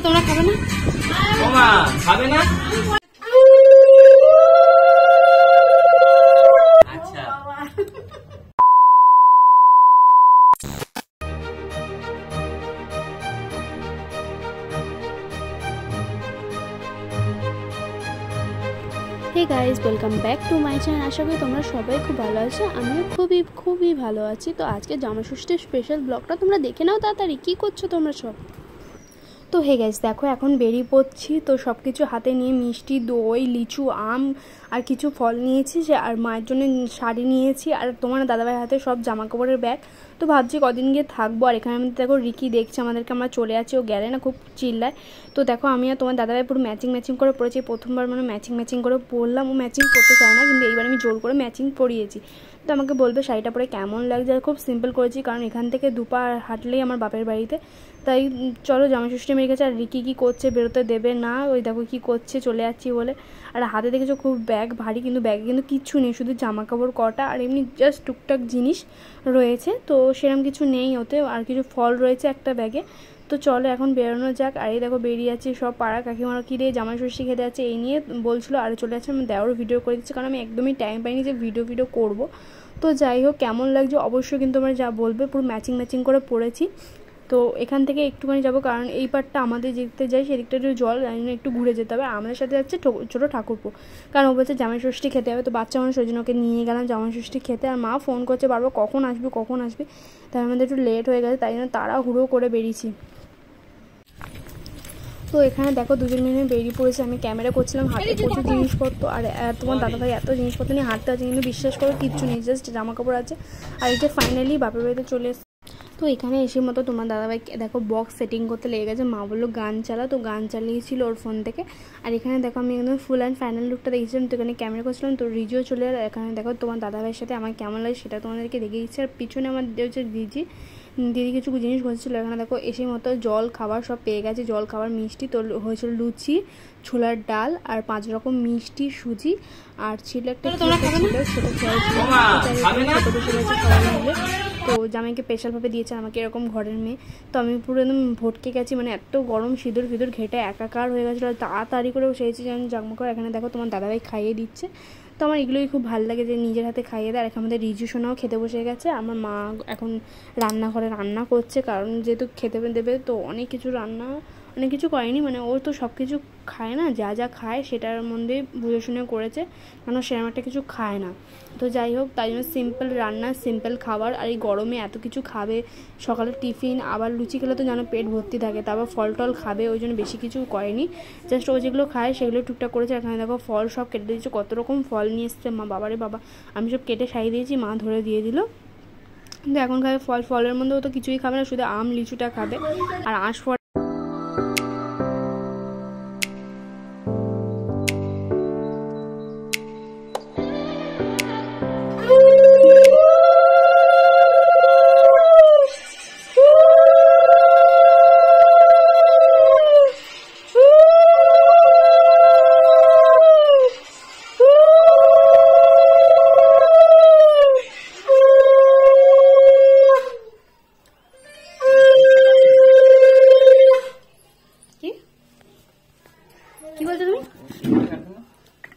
তোমরা খাবে না? খাবে না? আচ্ছা hey guys welcome back to my channel. आशा करी তোমরা সবাই খুব ভালো আছো, আমিও খুবই ভালো আছি। তো আজকে জামা ষষ্ঠীর স্পেশাল ব্লগটা তোমরা দেখে নাও তাড়াতাড়ি। কি করছো তোমরা সব? তো হে গাইস দেখো এখন বেরিয়ে পড়ছি। তো সব কিছু হাতে নিয়ে মিষ্টি, দই, লিচু, আম আর কিছু ফল নিয়েছি, আর মায়ের জন্য শাড়ি নিয়েছি, আর তোমার দাদাভাইয়ের হাতে সব জামা কাপড়ের ব্যাগ। তো ভাবছি কদিন গিয়ে থাকবো। আর এখানে আমাদের দেখো রিকি দেখছে আমাদেরকে, আমরা চলে আছি, ও গেলে না খুব চিল্লায়। তো দেখো আমি আর তোমার দাদাভাই পুরো ম্যাচিং করে পড়েছি। প্রথমবার মানে ম্যাচিং করে পরলাম। ও ম্যাচিং করতে চায় না, কিন্তু এইবার আমি জোর করে ম্যাচিং পরিয়েছি। তো আমাকে বলবে শাড়িটা পরে কেমন লাগছে। আর খুব সিম্পল করেছি, কারণ এখান থেকে দুপা হাঁটলেই আমার বাপের বাড়িতে। তাই চলো জামা ষষ্ঠী মেরে গেছে। আর রিকি কী করছে, বেরোতে দেবে না, ওই দেখো কী করছে, চলে যাচ্ছি বলে। আর হাতে দেখেছো খুব ব্যাগ ভারী, কিন্তু ব্যাগে কিন্তু কিচ্ছু নেই, শুধু জামা কাপড় কটা আর এমনি জাস্ট টুকটাক জিনিস রয়েছে। তো সেরকম কিছু নেই ওতে, আর কিছু ফল রয়েছে একটা ব্যাগে। তো চলো এখন বেরোনো যাক। আর এই দেখো বেরিয়ে যাচ্ছি, সব পাড়া কাকিমারা কী রে জামা ষষ্ঠী খেতে যাচ্ছে এই নিয়ে বলছিলো। আর চলে যাচ্ছে, আমি দেওয়ারও ভিডিও করে দিচ্ছি, কারণ আমি একদমই টাইম পাইনি যে ভিডিও করবো। তো যাই হোক কেমন লাগছে অবশ্যই কিন্তু তোমরা যা বলবে। পুরো ম্যাচিং করে পড়েছি। তো এখান থেকে একটুখানি যাবো, কারণ এই পার্টটা আমাদের যেতে যাই সেদিকটা একটু জল একটু ঘুরে যেতে হবে। আমাদের সাথে যাচ্ছে ছোটো ঠাকুরপো, কারণ ও বলছে জামাই ষষ্ঠী খেতে হবে। তো বাচ্চা মানুষ ওই জন্য ওকে নিয়ে গেলাম জামাই ষষ্ঠী খেতে। আর মা ফোন করছে বারবার কখন আসবি। তাই আমাদের একটু লেট হয়ে গেছে, তাই জন্য তাড়াহুড়ো করে বেরিয়েছি। তো এখানে দেখো দুজন মিলে বেরিয়ে পড়েছে। আমি ক্যামেরা করছিলাম, হাতে প্রচুর জিনিসপত্র, আর তোমার দাদাভাই এত জিনিসপত্র নিয়ে হাঁটতে আছে, কিন্তু বিশ্বাস করো কিচ্ছু নেই, জাস্ট জামা কাপড় আছে। আর এটা ফাইনালি বাপের বাড়িতে চলে এসেছে। তো এখানে এসে মতো তোমার দাদাভাইকে দেখো বক্স সেটিং করতে লেগে গেছে। মা বললো গান চালা, তো গান চালিয়েছিল ওর ফোন থেকে। আর এখানে দেখো আমি একদম ফুল অ্যান্ড ফাইনাল লুকটা দেখেছিলাম। তো এখানে ক্যামেরা করছিলাম, তো রিজিও চলে আর এখানে দেখো তোমার দাদাভাইয়ের সাথে আমার কেমন লাগে সেটা তোমাদেরকে দেখে দিচ্ছি। আর পিছনে আমার হচ্ছে দিদি কিছু জিনিস বলছিল। এখানে দেখো এসে মতো জল খাবার সব পেয়ে গেছে, জল খাবার মিষ্টি। তো হয়েছিল লুচি, ছোলার ডাল আর 5 রকম মিষ্টি, সুজি, আর ছিল একটা ছিল সেটা তো জামাইকে স্পেশালভাবে দিয়েছে আমাকে এরকম ঘরের মেয়ে। তো আমি পুরো একদম ভটকে গেছি, মানে এত গরম সিঁদুর ঘেটে একাকার হয়ে গেছিলো। তাড়াতাড়ি করে বসেছি যেন জামা করে। এখানে দেখো তোমার দাদাভাই খাইয়ে দিচ্ছে। তো আমার এগুলোই খুব ভালো লাগে যে নিজের হাতে খাইয়ে দেয়। আর এখন আমাদের রিজু সোনাও খেতে বসে গেছে। আমার মা এখন রান্নাঘরে রান্না করছে, কারণ যেহেতু খেতে দেবে, তো অনেক কিছু করেনি, মানে ও তো সব কিছু খায় না, যা খায় সেটার মধ্যে বুঝে শুনে করেছে, কারণ সেরকম একটা কিছু খায় না। তো যাই হোক তাই জন্য সিম্পল রান্না, সিম্পল খাবার। আর এই গরমে এত কিছু খাবে, সকালে টিফিন, আবার লুচি খেলে তো যেন পেট ভর্তি থাকে, তারপর ফল টল খাবে, ওই জন্য বেশি কিছু করেনি, জাস্ট ও যেগুলো খায় সেগুলো টুকটাক করেছে। এখানে দেখো ফল সব কেটে দিয়েছে, কত রকম ফল নিয়ে এসছে মা। বাবারে বাবা, আমি সব কেটে সারিয়ে দিয়েছি, মা ধরে দিয়ে দিল। কিন্তু এখন খাবে ফলের মধ্যেও তো কিছুই খাবে না, শুধু আম লিচুটা খাবে। আর আঁশফল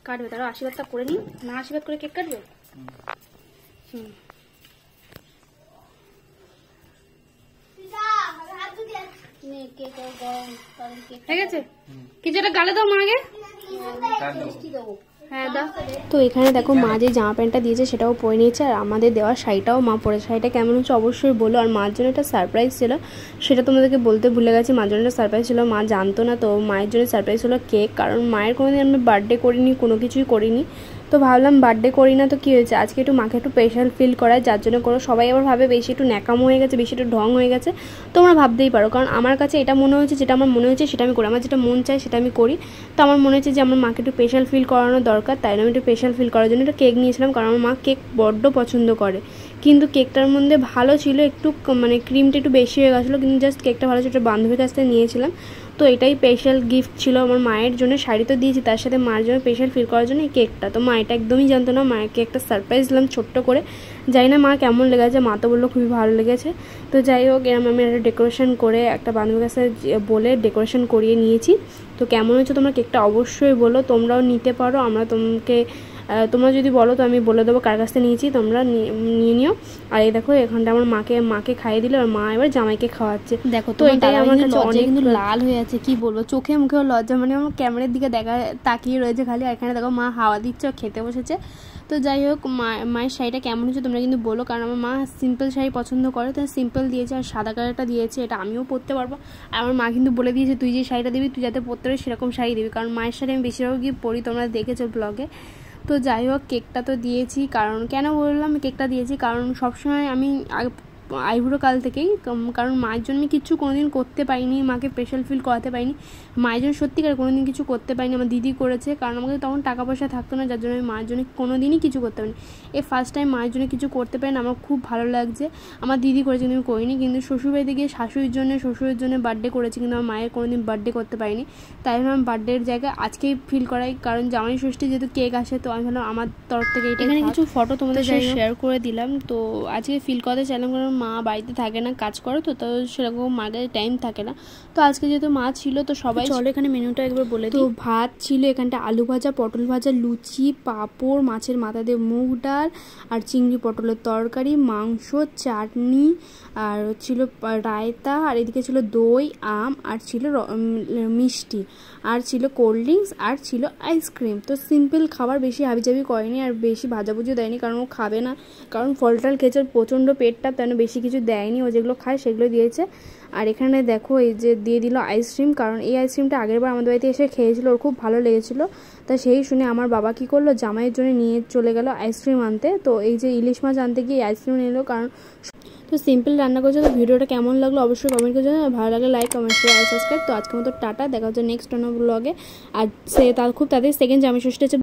কাটবে, তারা আশীর্বাদটা করে নিই না, আশীর্বাদ করে কেক কাটবে। ঠিক আছে, কিছু একটা গালে দাও মাকে। হ্যাঁ দাও। তো এখানে দেখো মা যে জামা প্যান্টটা দিয়েছে সেটাও পরে নিয়েছে, আর আমাদের দেওয়া শাড়িটাও মা পরেছে। শাড়িটা কেমন হচ্ছে অবশ্যই বলো। আর মার জন্য একটা সারপ্রাইজ ছিল, সেটা তোমাদেরকে বলতে ভুলে গেছি। মার জন্য একটা সারপ্রাইজ ছিল, মা জানতো না। তো মায়ের জন্য সারপ্রাইজ হলো কেক, কারণ মায়ের কোনোদিন আমি বার্থডে করিনি, কোনো কিছুই করিনি। তো ভাবলাম বার্থডে করি না তো কী হয়েছে, আজকে একটু মাকে একটু স্পেশাল ফিল করায়, যার জন্য করো। সবাই আবার ভাবে বেশি একটু ন্যাকাম হয়ে গেছে, বেশি একটু ঢং হয়ে গেছে। তোমরা ভাবতেই পারো, কারণ আমার কাছে এটা মনে হয়েছে, যেটা আমার মনে হয়েছে সেটা আমি করি, আমার যেটা মন চায় সেটা আমি করি। তো আমার মনে হচ্ছে যে আমার মাকে একটু স্পেশাল ফিল করানো দরকার, তাই আমি একটু স্পেশাল ফিল করার জন্য একটা কেক নিয়েছিলাম, কারণ আমার মা কেক বড্ড পছন্দ করে। কিন্তু কেকটার মধ্যে ভালো ছিল, একটু মানে ক্রিমটা একটু বেশি হয়ে গেছিলো, কিন্তু জাস্ট কেকটা ভালো ছিল। একটা বান্ধবীর কাছ থেকে নিয়েছিলাম, তো এটাই স্পেশাল গিফট ছিল আমার মায়ের জন্য। শাড়ি তো দিয়েছি, তার সাথে মার জন্য স্পেশাল ফিল করার জন্য এই কেকটা। তো মা এটা একদমই জানতো না, মাকে একটা সারপ্রাইজ দিলাম ছোট্ট করে। জানি না মা কেমন লেগেছে, মা তো বললো খুবই ভালো লেগেছে। তো যাই হোক, এরম আমি একটা ডেকোরেশন করে একটা বান্ধবীর কাছে বলে ডেকোরেশন করিয়ে নিয়েছি। তো কেমন হয়েছে তোমরা কেকটা অবশ্যই বলো, তোমরাও নিতে পারো। তোমরা যদি বলো তো আমি বলে দেবো কার কাছ থেকে নিয়েছি, তোমরা নিয়ে নিও। আর এই দেখো এখানটা আমার মাকে খাইয়ে দিল, আর মা এবার জামাইকে খাওয়াচ্ছে। দেখো তো এটাই আমার কাছে অনেক কিন্তু লাল হয়ে আছে, কি বলবো, চোখে মুখেও লজ্জা, মানে আমার ক্যামেরার দিকে তাকিয়ে রয়েছে খালি। এখানে দেখো মা হাওয়া দিচ্ছে, খেতে বসেছে। তো যাই হোক, মায়ের শাড়িটা কেমন হচ্ছে তোমরা কিন্তু বলো, কারণ আমার মা সিম্পল শাড়ি পছন্দ করে, তো সিম্পল দিয়েছে। আর সাদা কালারটা দিয়েছে, এটা আমিও পরতে পারবো। আর আমার মা কিন্তু বলে দিয়েছে তুই যে শাড়িটা দিবি, তুই যাতে পরতে পারিস সেরকম শাড়ি দিবি, কারণ মায়ের শাড়ি আমি বেশিরভাগ গিয়ে পরি, তোমরা দেখেছো ব্লগে। তো যাই হোক, কেকটা তো দিয়েছি, কারণ কেন বললাম কেকটা দিয়েছি, কারণ সবসময় আমি আইবুড়ো কাল থেকেই, কারণ মায়ের জন্য কিছু কোনোদিন করতে পারিনি, মাকে স্পেশাল ফিল করাতে পারিনি। মায়ের জন্য সত্যিকার কোনোদিন কিছু করতে পারিনি, আমার দিদি করেছে, কারণ আমাকে তখন টাকা পয়সা থাকতো না, যার জন্য আমি মায়ের জন্য কোনোদিনই কিছু করতে পারিনি। এই ফার্স্ট টাইম মায়ের জন্য কিছু করতে পারিনি, আমার খুব ভালো লাগছে। আমার দিদি করেছে কিন্তু আমি করিনি, কিন্তু শ্বশুরবাড়িতে গিয়ে শাশুড়ির জন্য বার্থডে করেছি, কিন্তু আমার মায়ের কোনোদিন বার্থডে করতে পারিনি। তাই ভাবলাম বার্থডের জায়গায় আজকেই ফিল করাই, কারণ জামাই ষষ্ঠী যেহেতু কেক আসে, তো আমি ভাবলাম আমার তরফ থেকে এখানে কিছু ফটো তোমাদের সাথে শেয়ার করে দিলাম। তো আজকে ফিল করাতে চাইলাম, কারণ মা বাড়িতে থাকে না, কাজ করে, তো সেরকম মায়ের টাইম থাকে না। তো আজকে যেহেতু মা ছিল, তো সবাই চলো এখানে মেনুটা একবার বলে দিই। তো ভাত ছিল এখানটা, আলু ভাজা, পটল ভাজা, লুচি, পাঁপড়, মাছের মাথা দিয়ে মুগ ডাল, আর চিংড়ি পটলের তরকারি, মাংস, চাটনি, আর ছিল রায়তা, আর এদিকে ছিল দই, আম, আর ছিল মিষ্টি, আর ছিল কোল্ড ড্রিঙ্কস, আর ছিল আইসক্রিম। তো সিম্পল খাবার, বেশি হাবিজাবি করেনি, আর বেশি ভাজাভুজিও দেয়নি, কারণ ও খাবে না, কারণ ফলটাল খেয়েছে, প্রচণ্ড পেটটা, তেন বেশি কিছু দেয়নি, ও যেগুলো খায় সেগুলো দিয়েছে। আর এখানে দেখো এই যে দিয়ে দিল আইসক্রিম, কারণ এই আইসক্রিমটা আগেরবার আমাদের বাড়িতে এসে খেয়েছিল, ওর খুব ভালো লেগেছিলো। তা সেই শুনে আমার বাবা কী করলো, জামাইয়ের জন্য নিয়ে চলে গেল আইসক্রিম আনতে। তো এই যে ইলিশ মাছ আনতে গিয়ে আইসক্রিম নিল, কারণ তো সিম্পল রান্না করছে। তো ভিডিওটা কেমন লাগলো অবশ্যই কমেন্ট করে জানাবেন, ভালো লাগলে লাইক, কমেন্ট, শেয়ার আর সাবস্ক্রাইব। তো আজকের মতো টাটা, দেখা হচ্ছে নেক্সট অন্য ব্লগে। আর খুব তাদের সেকেন্ড জামাই ষষ্ঠী